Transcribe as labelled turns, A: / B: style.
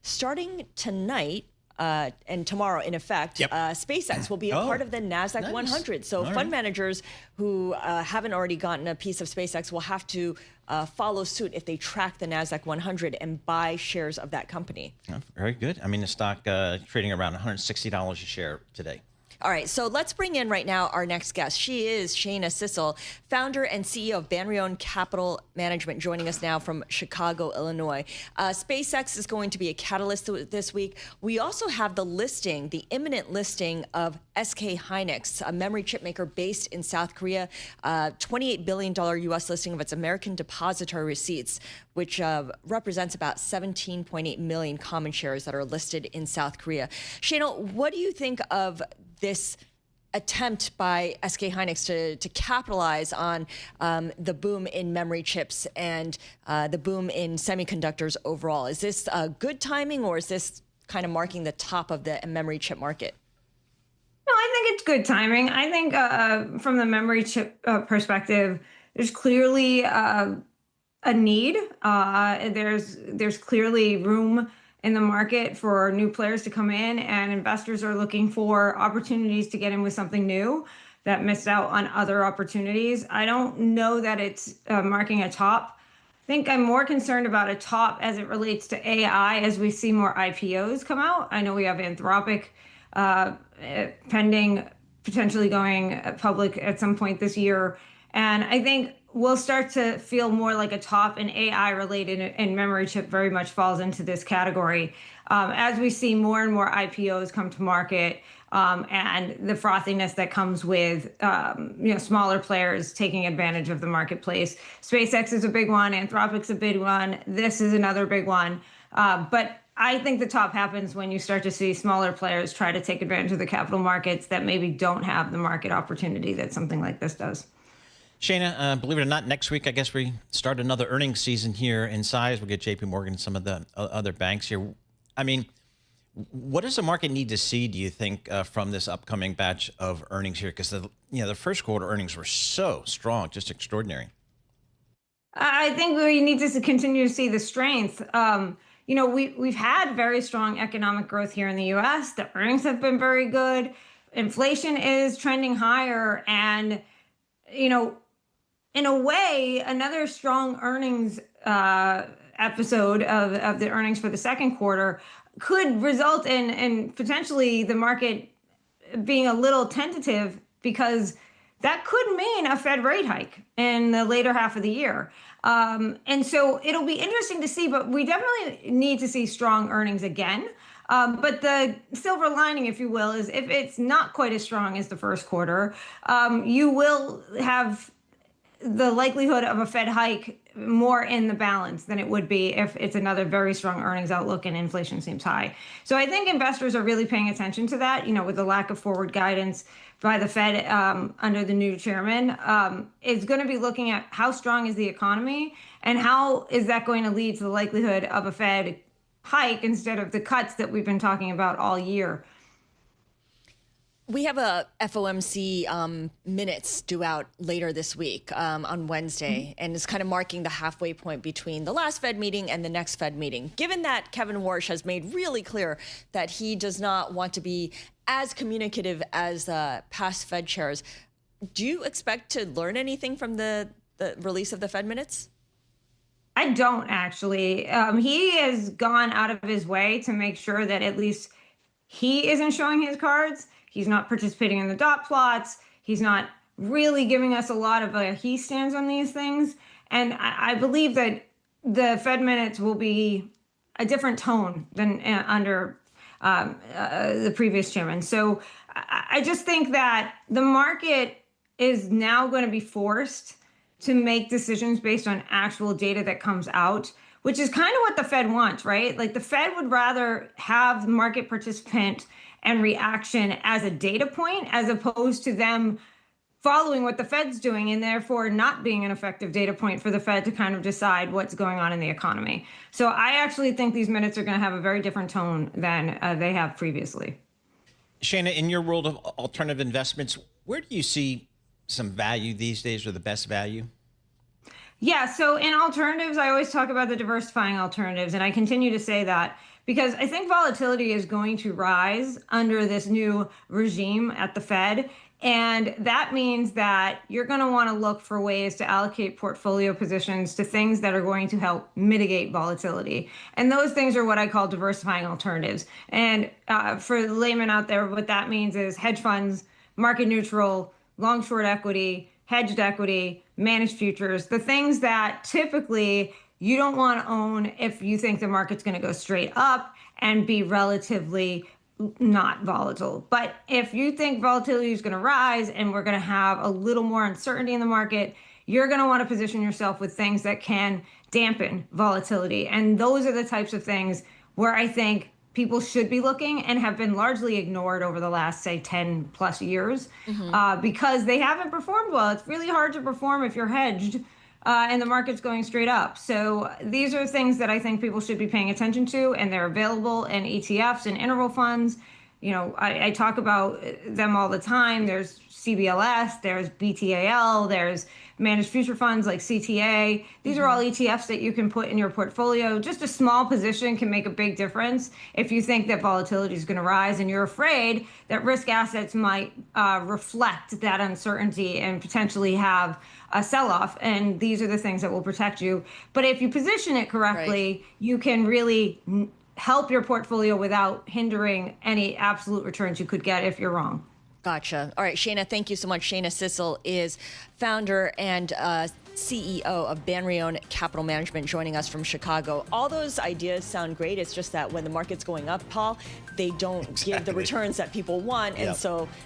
A: Starting tonight and tomorrow, in effect, SpaceX will be a part of the NASDAQ 100. So fund managers who haven't already gotten a piece of SpaceX will have to follow suit if they track the NASDAQ 100 and buy shares of that company.
B: Oh, very good. I mean, the stock trading around $160 a share today.
A: All right, so let's bring in right now our next guest. She is Shana Sissel, founder and CEO of Banríon Capital Management, joining us now from Chicago, Illinois. SpaceX is going to be a catalyst this week. We also have the listing, the imminent listing of SK Hynix, a memory chip maker based in South Korea, $28 billion U.S. listing of its American depository receipts, which represents about 17.8 million common shares that are listed in South Korea. Shana, what do you think of this attempt by SK Hynix to capitalize on the boom in memory chips and the boom in semiconductors overall? Is this good timing, or is this kind of marking the top of the memory chip market?
C: No, I think it's good timing. I think from the memory chip perspective, there's clearly a need. There's clearly room in the market for new players to come in, and investors are looking for opportunities to get in with something new that missed out on other opportunities. I don't know that it's marking a top. I think I'm more concerned about a top as it relates to AI as we see more IPOs come out. I know we have Anthropic pending, potentially going public at some point this year. And I think we'll start to feel more like a top, and AI related and memory chip very much falls into this category. As we see more and more IPOs come to market, and the frothiness that comes with smaller players taking advantage of the marketplace. SpaceX is a big one. Anthropic's a big one. This is another big one. But I think the top happens when you start to see smaller players try to take advantage of the capital markets that maybe don't have the market opportunity that something like this does.
B: Shana, believe it or not, next week, I guess we start another earnings season here in size. We'll get JP Morgan and some of the other banks here. I mean, what does the market need to see, do you think, from this upcoming batch of earnings here? Because the first quarter earnings were so strong, just extraordinary.
C: I think we need to continue to see the strength. We've had very strong economic growth here in the U.S. The earnings have been very good. Inflation is trending higher, and in a way, another strong earnings episode of the earnings for the second quarter could result in potentially the market being a little tentative, because that could mean a Fed rate hike in the later half of the year. And so it'll be interesting to see, but we definitely need to see strong earnings again. But the silver lining, if you will, is if it's not quite as strong as the first quarter, you will have the likelihood of a Fed hike more in the balance than it would be if it's another very strong earnings outlook and inflation seems high. So I think investors are really paying attention to that, with the lack of forward guidance by the Fed under the new chairman. Is going to be looking at how strong is the economy and how is that going to lead to the likelihood of a Fed hike instead of the cuts that we've been talking about all year.
A: We have a FOMC minutes due out later this week on Wednesday, and it's kind of marking the halfway point between the last Fed meeting and the next Fed meeting. Given that Kevin Warsh has made really clear that he does not want to be as communicative as past Fed chairs, do you expect to learn anything from the release of the Fed minutes?
C: I don't, actually. He has gone out of his way to make sure that at least he isn't showing his cards. He's not participating in the dot plots. He's not really giving us a lot of he stands on these things. And I believe that the Fed minutes will be a different tone than under the previous chairman. So I just think that the market is now going to be forced to make decisions based on actual data that comes out, which is kind of what the Fed wants, right? Like the Fed would rather have the market participant and reaction as a data point, as opposed to them following what the Fed's doing and therefore not being an effective data point for the Fed to kind of decide what's going on in the economy. So I actually think these minutes are going to have a very different tone than they have previously.
B: Shana, in your world of alternative investments, where do you see some value these days, or the best value?
C: Yeah, so in alternatives, I always talk about the diversifying alternatives, and I continue to say that because I think volatility is going to rise under this new regime at the Fed. And that means that you're going to want to look for ways to allocate portfolio positions to things that are going to help mitigate volatility. And those things are what I call diversifying alternatives. And for the layman out there, what that means is hedge funds, market neutral, long short equity, hedged equity, managed futures, the things that typically you don't want to own if you think the market's going to go straight up and be relatively not volatile. But if you think volatility is going to rise and we're going to have a little more uncertainty in the market, you're going to want to position yourself with things that can dampen volatility. And those are the types of things where I think people should be looking and have been largely ignored over the last, say, 10 plus years because they haven't performed well. It's really hard to perform if you're hedged and the market's going straight up. So these are things that I think people should be paying attention to, and they're available in ETFs and interval funds. You know, I talk about them all the time. There's CBLS, there's BTAL, there's managed future funds like CTA. These are all ETFs that you can put in your portfolio. Just a small position can make a big difference if you think that volatility is going to rise and you're afraid that risk assets might reflect that uncertainty and potentially have a sell-off. And these are the things that will protect you. But if you position it correctly, you can really help your portfolio without hindering any absolute returns you could get if you're wrong.
A: Gotcha. All right, Shana, thank you so much. Shana Sissel is founder and CEO of Banríon Capital Management, joining us from Chicago. All those ideas sound great. It's just that when the market's going up, Paul, they don't give the returns that people want. And so